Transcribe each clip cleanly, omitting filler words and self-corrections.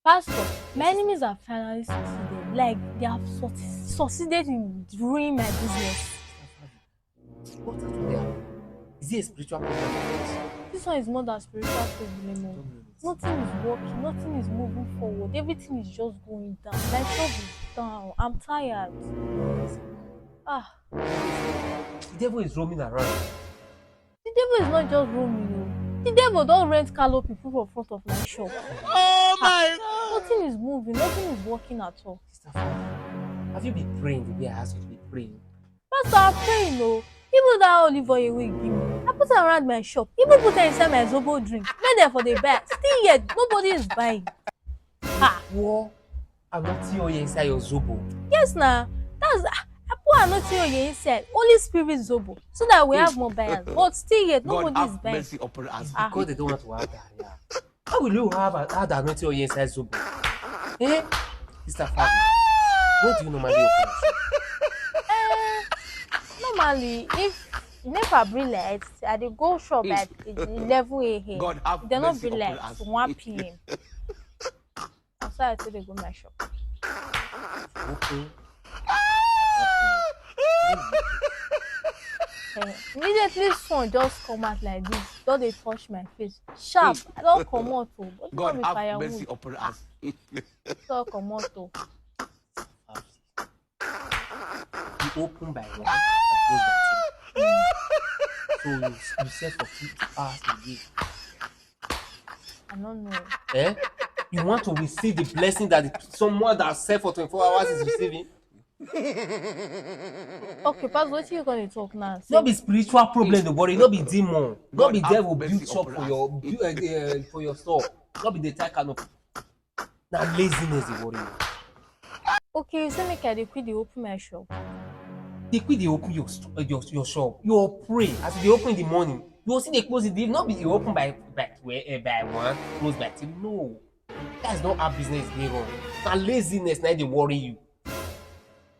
Pastor, my enemies have finally succeeded. Like they have succeeded in ruining my business. What happened there? Is it a spiritual problem? This one is more than spiritual problem. Nothing is working, nothing is moving forward, everything is just going down. My job is down. I'm tired. Ah, The devil is roaming around. the devil is not just roaming, the devil don't rent Carlo people for front of my shop. Oh my God! Nothing is moving, nothing is working at all. Sister Fanny, have you been praying the way I asked you to be praying? Pastor, I'm praying, no. Even that olive oil wey you give me, I put it around my shop. Even put it inside my zobo drink. Make them for the buy. Still yet, nobody is buying. Ah, Pour anointing oil inside your zobo. yes, now. That's I put anointing oil inside. Holy Spirit zobo, so that we have more buyers. But still yet, God nobody is have buying. mercy upon us. Because they don't want to have that. Yeah. How will you have the anointing oil inside zobo? Eh? Sister Fanny, where do you normally open your shop? Normally, if never bring light, I dey go shop at 11 a.m. God have They not mercy bring upon light us. 1 p.m. That's why I say they go my shop. Okay. Immediately sun just come out like this, don dey touch my face. Sharp, I don comot o, but no God be have mercy firewood. upon us. Don comot o. You open by 1 and close by 2. So you set for 50 hours a day. I no know. Eh? You want to receive the blessing that someone that set for 24 hours is receiving? Okay, Pastor, wetin you gonna talk now? No be spiritual problem dey worry, no be demon, no God be have devil mercy build shop upon for your store, no be the tie canopy. Na laziness dey worry you. Okay, you say make I dey quick dey open my shop. Dey quick dey open your shop, you go pray as you dey open in the morning, you go still dey close it. No be you open by 1, close by 3. No, that's not how business dey run. Na laziness na dey worry you.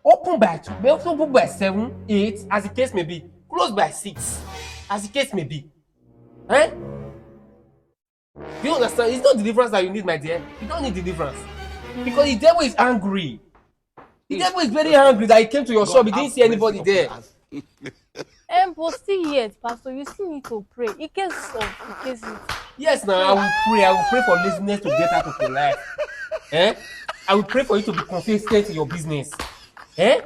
Open by 2, may also open by 7, 8, as the case may be. Close by 6, as the case may be. Eh? You understand? It's not deliverance that you need, my dear. You don't need deliverance. Because the devil is angry. The devil is very angry that he came to your shop. He didn't see anybody there. But still yet, Pastor, you still need to pray. In case it. Yes, now I will pray. I will pray for laziness to get out of your life. Eh? I will pray for you to be consistent in your business. Eh?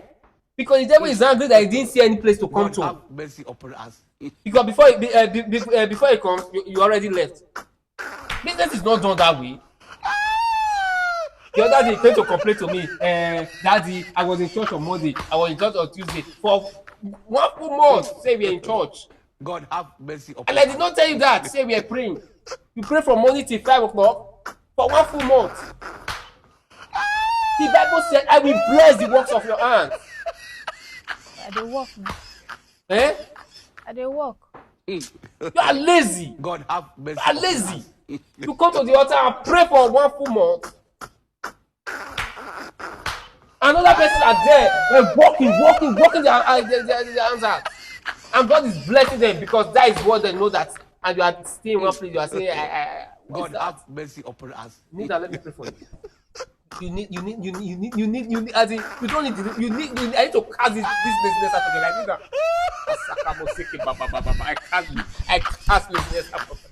Because the devil is angry that he didn't see any place to come God to. have mercy upon us. Because before he comes, you already left. Business is not done that way. The other day he came to complain to me, Daddy, I was in church on Monday, I was in church on Tuesday. For 1 full month, say we are in church. God have mercy upon And I did not tell you that, say we are praying. You pray from morning till 5 o'clock for 1 full month. The Bible said, I will bless the works of your hands. I dey work now. Eh? I dey work. You are lazy. God have mercy You are lazy. You come to the altar and pray for 1 full month. Another person are there, walking their hands out. And God is blessing them because that is what they know that. And you are staying in one place, you are saying, God have mercy upon us. Nita, let me pray for you. You need, as in, you don't need, I need to cast this laziness out of your life. I cast laziness out of your life.